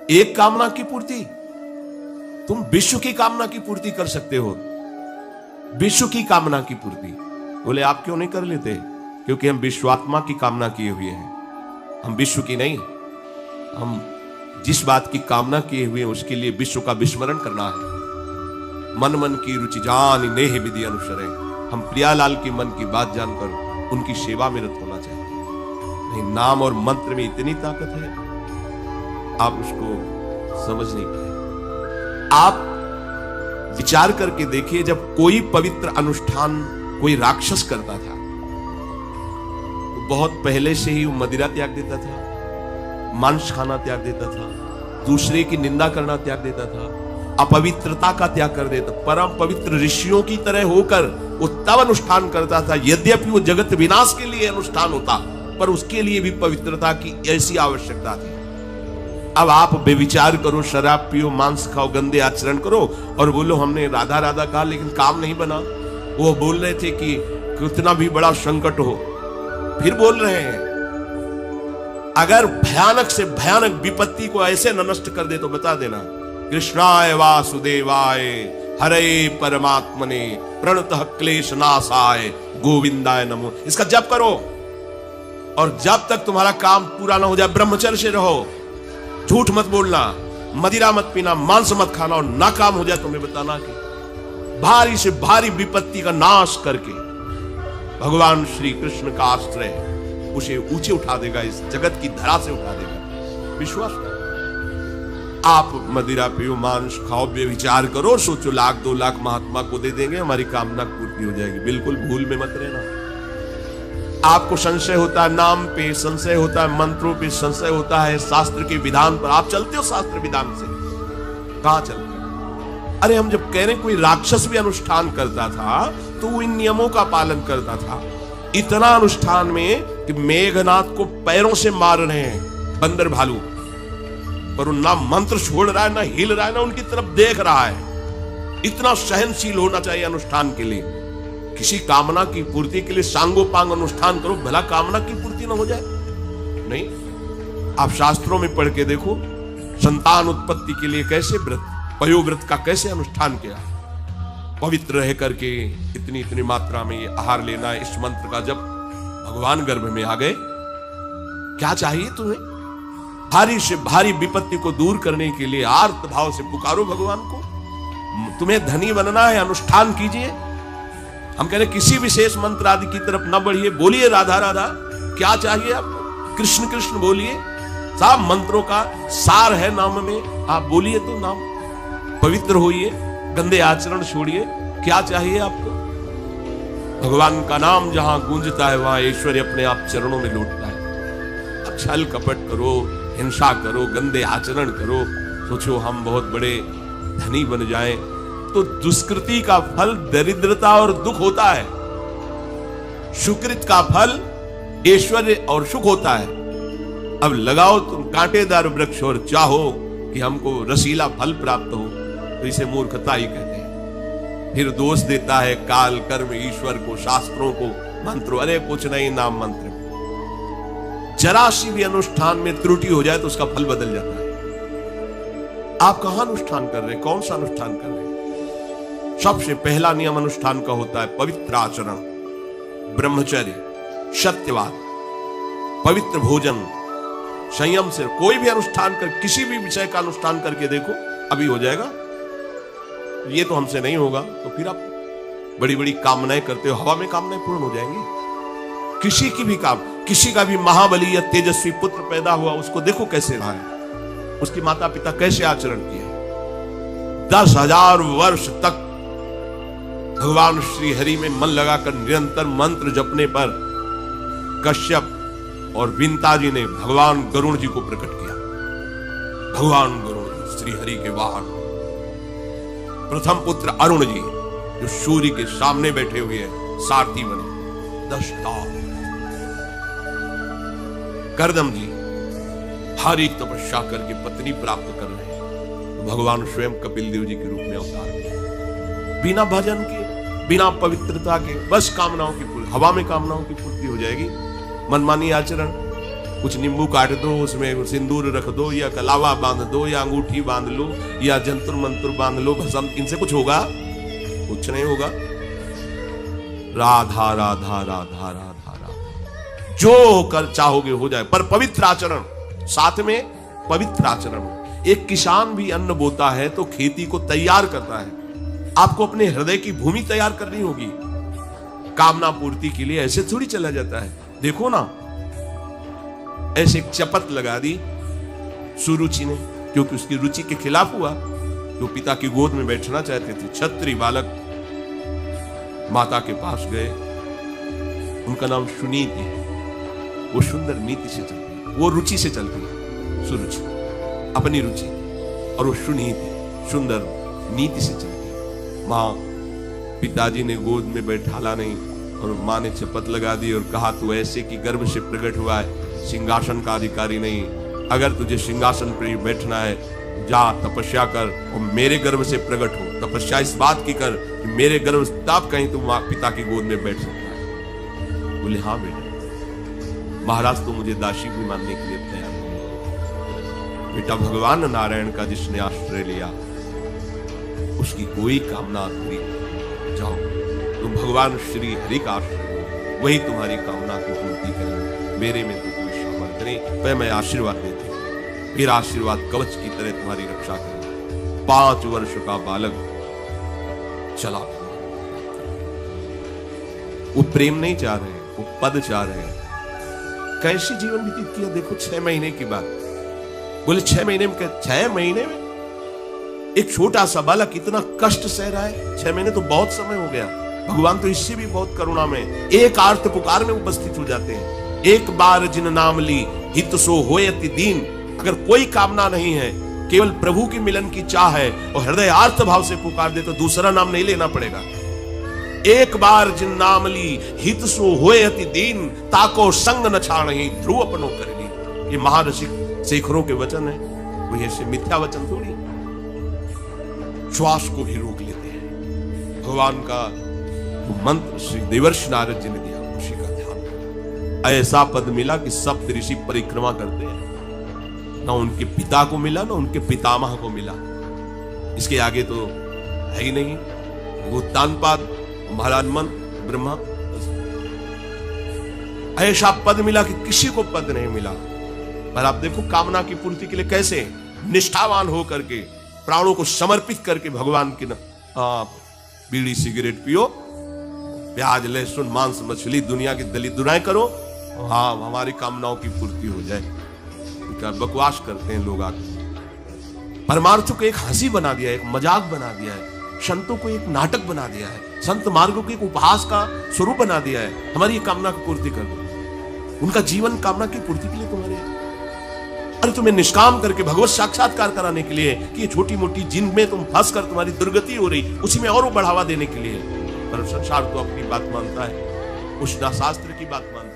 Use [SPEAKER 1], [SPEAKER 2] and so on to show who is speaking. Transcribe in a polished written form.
[SPEAKER 1] एक कामना की पूर्ति, तुम विश्व की कामना की पूर्ति कर सकते हो, विश्व की कामना की पूर्ति। बोले आप क्यों नहीं कर लेते? क्योंकि हम विश्वात्मा की कामना किए हुए हैं, हम विश्व की नहीं। हम जिस बात की कामना किए हुए हैं उसके लिए विश्व का विस्मरण करना है। मन मन की रुचि जान नेह विधि अनुसरे, हम प्रियालाल की मन की बात जानकर उनकी सेवा में रत होना चाहते हैं। नहीं, नाम और मंत्र में इतनी ताकत है, आप उसको समझ नहीं पाए। आप विचार करके देखिए, जब कोई पवित्र अनुष्ठान कोई राक्षस करता था तो बहुत पहले से ही वो मदिरा त्याग देता था, मांस खाना त्याग देता था, दूसरे की निंदा करना त्याग देता था, अपवित्रता का त्याग कर देता। परम पवित्र ऋषियों की तरह होकर वो तब अनुष्ठान करता था, यद्यपि वो जगत विनाश के लिए अनुष्ठान होता, पर उसके लिए भी पवित्रता की ऐसी आवश्यकता थी। अब आप बेविचार करो, शराब पियो, मांस खाओ, गंदे आचरण करो और बोलो हमने राधा राधा कहा लेकिन काम नहीं बना। वो बोल रहे थे कि कितना भी बड़ा संकट हो, फिर बोल रहे हैं। अगर भयानक से भयानक विपत्ति को ऐसे नष्ट कर दे तो बता देना, कृष्णाय वासुदेवाय हरे परमात्मने प्रणतः क्लेश नाशाय गोविंदाय नमो, इसका जप करो। और जब तक तुम्हारा काम पूरा ना हो जाए ब्रह्मचर्य से रहो, झूठ मत बोलना, मदिरा मत पीना, मांस मत खाना, और नाकाम हो जाए तुम्हें बताना कि भारी से भारी विपत्ति का नाश करके भगवान श्री कृष्ण का आश्रय उसे ऊंचे उठा देगा, इस जगत की धरा से उठा देगा। विश्वास करो। आप मदिरा पियो, मांस खाओ, बेविचार करो, सोचो 1,00,000 2,00,000 महात्मा को दे देंगे, हमारी कामना पूर्ति हो जाएगी। बिल्कुल भूल में मत रहना। आपको संशय होता है नाम पे, संशय होता है मंत्रों पे, संशय होता है शास्त्र के विधान पर। आप चलते हो शास्त्र विधान से? कहां चलते? अरे हम जब कह रहे कोई राक्षस भी अनुष्ठान करता था तो वो इन नियमों का पालन करता था। इतना अनुष्ठान में कि मेघनाथ को पैरों से मार रहे हैं बंदर भालू, पर ना मंत्र छोड़ रहा है, ना हिल रहा है, ना उनकी तरफ देख रहा है। इतना सहनशील होना चाहिए अनुष्ठान के लिए। किसी कामना की पूर्ति के लिए सांगोपांग अनुष्ठान करो, भला कामना की पूर्ति ना हो जाए? नहीं। आप शास्त्रों में पढ़ के देखो, संतान उत्पत्ति के लिए कैसे व्रत, पयोव्रत का कैसे अनुष्ठान किया, पवित्र रह करके इतनी इतनी मात्रा में ये आहार लेना है। इस मंत्र का जब भगवान गर्भ में आ गए, क्या चाहिए तुम्हें? भारी से भारी विपत्ति को दूर करने के लिए आर्त भाव से पुकारो भगवान को। तुम्हें धनी बनना है, अनुष्ठान कीजिए। हम कह रहे किसी विशेष मंत्र आदि की तरफ न बढ़िए, बोलिए राधा राधा। क्या चाहिए आपको? कृष्ण कृष्ण बोलिए। सब मंत्रों का सार है नाम में, आप बोलिए तो नाम। पवित्र होइए, गंदे आचरण छोड़िए। क्या चाहिए आपको? भगवान का नाम जहां गूंजता है वहां ऐश्वर्य अपने आप चरणों में लौटता है। छल कपट करो, हिंसा करो, गंदे आचरण करो, सोचो हम बहुत बड़े धनी बन जाएं, तो दुष्कृति का फल दरिद्रता और दुख होता है, सुकृत का फल ऐश्वर्य और सुख होता है। अब लगाओ तुम कांटेदार वृक्ष और चाहो कि हमको रसीला फल प्राप्त हो, तो इसे मूर्खता ही कहते हैं। फिर दोष देता है काल, कर्म, ईश्वर को, शास्त्रों को, मंत्रों। अरे कुछ नहीं, नाम मंत्र। जरा सी भी अनुष्ठान में त्रुटि हो जाए तो उसका फल बदल जाता है। आप कहां अनुष्ठान कर रहे हैं? कौन सा अनुष्ठान कर रहे हैं? सबसे पहला नियम अनुष्ठान का होता है पवित्र आचरण, ब्रह्मचर्य, सत्यवाद, पवित्र भोजन, संयम से। कोई भी अनुष्ठान कर, किसी भी विषय का अनुष्ठान करके देखो, अभी हो जाएगा। ये तो हमसे नहीं होगा, तो फिर आप बड़ी बड़ी कामनाएं करते हो, हवा में कामनाएं पूर्ण हो जाएंगी। किसी की भी काम, किसी का भी महाबली या तेजस्वी पुत्र पैदा हुआ, उसको देखो कैसे रहा है, उसके माता पिता कैसे आचरण किए। 10,000 वर्ष तक भगवान श्री हरि में मन लगाकर निरंतर मंत्र जपने पर कश्यप और विंता जी ने भगवान गरुण जी को प्रकट किया। भगवान गरुण श्री हरि के वाहन, प्रथम पुत्र अरुण जी जो सूर्य के सामने बैठे हुए हैं, सारथी बने। 10 करदम जी भारी तपस्या करके पत्नी प्राप्त कर रहे हैं, तो भगवान स्वयं कपिल देव जी के रूप में अवतार किया। बिना भजन के, बिना पवित्रता के, बस कामनाओं की पूर्ति, हवा में कामनाओं की पूर्ति हो जाएगी। मनमानी आचरण, कुछ नींबू काट दो, उसमें सिंदूर रख दो, या कलावा बांध दो, या अंगूठी बांध लो, या जंतर मंत्र बांध लो, भस्म, इनसे कुछ होगा? कुछ नहीं होगा। राधा राधा राधा राधा राधा, जो कर चाहोगे हो जाए, पर पवित्र आचरण, साथ में पवित्र आचरण। एक किसान भी अन्न बोता है तो खेती को तैयार करता है। आपको अपने हृदय की भूमि तैयार करनी होगी। कामना पूर्ति के लिए ऐसे थोड़ी चला जाता है। देखो ना, ऐसे एक चपत लगा दी सुरुचि ने, क्योंकि उसकी रुचि के खिलाफ हुआ। जो पिता की गोद में बैठना चाहते थे, क्षत्रिय बालक माता के पास गए। उनका नाम सुनीति। वो सुंदर नीति से चलती, वो रुचि से चलती, सुरुचि अपनी रुचि, और वो सुनीति सुंदर नीति से चलती। माँ, पिताजी ने गोद में बैठाला नहीं, और माँ ने शपथ लगा दी और कहा, तू ऐसे कि गर्भ से प्रकट हुआ है, सिंहासन का अधिकारी नहीं। अगर तुझे सिंहासन पर बैठना है, जा तपस्या कर और मेरे गर्भ से प्रकट हो। तपस्या इस बात की कर कि मेरे गर्भ, तब कहीं तू पिता की गोद में बैठ सकता है। बोले, हाँ बेटा। महाराज तो मुझे दासी भी मानने के लिए तैयार नहीं। बेटा, भगवान नारायण का जिसने आश्रय लिया, उसकी कोई कामना पूरी। जाओ, तुम भगवान श्री हरि का आश्रय, वही तुम्हारी कामना को पूर्ति करेंगे। मेरे में तो कोई सामर्थ्य नहीं। मैं आशीर्वाद देती हूँ, मेरा आशीर्वाद कवच की तरह तुम्हारी रक्षा करे। 5 वर्ष का बालक चला। वो प्रेम नहीं चाह रहे, वो पद चाह रहे हैं। कैसे जीवन व्यतीत किया देखो 6 महीने की बात। बोले 6 महीने में, 6 महीने में एक छोटा सा बालक इतना कष्ट सह रहा है। 6 महीने तो बहुत समय हो गया। भगवान तो इससे भी बहुत करुणा में एक आर्त पुकार में उपस्थित हो जाते हैं। एक बार जिन नाम ली हित सो होयति दीन। अगर कोई कामना नहीं है, केवल प्रभु की मिलन की चाह है और हृदय आर्त भाव से पुकार दे, तो दूसरा नाम नहीं लेना पड़ेगा। एक बार जिन नाम ली हित सो होयति दीन, ताको संग न छाणहि ध्रुव अपनो करनी। ये महारसिक शेखरों के वचन है, कोई ऐसे मिथ्या वचन थोड़ी। श्वास को ही रोक लेते हैं। भगवान का वो मंत्र श्री देवर्षि नारद जी ने दिया, उसी का ध्यान। ऐसा पद मिला कि सप्त ऋषि परिक्रमा करते हैं। ना उनके पिता को मिला, ना उनके पितामह को मिला। इसके आगे तो है ही नहीं। वो तानपाद, महाराज मन, ब्रह्मा, ऐसा पद मिला कि किसी को पद नहीं मिला। पर आप देखो, कामना की पूर्ति के लिए कैसे निष्ठावान हो करके, प्राणों को समर्पित करके भगवान की बीड़ी सिगरेट पियो, प्याज लहसुन मांस मछली दुनिया की दलित दुनाएं करो, हाँ हमारी कामनाओं की पूर्ति हो जाए। बकवास करते हैं लोग आके। परमार्थ को एक हंसी बना दिया है, एक मजाक बना दिया है। संतों को एक नाटक बना दिया है। संत मार्गों को एक उपहास का स्वरूप बना दिया है। हमारी कामना की पूर्ति कर दो। उनका जीवन कामना की पूर्ति के लिए तुम्हारे, अरे तुम्हें निष्काम करके भगवत साक्षात्कार कराने के लिए कि ये छोटी मोटी जिनमें तुम फंस कर तुम्हारी दुर्गति हो रही, उसी में और बढ़ावा देने के लिए। पर संसार तो अपनी बात मानता है, उष्णा शास्त्र की बात मानता है।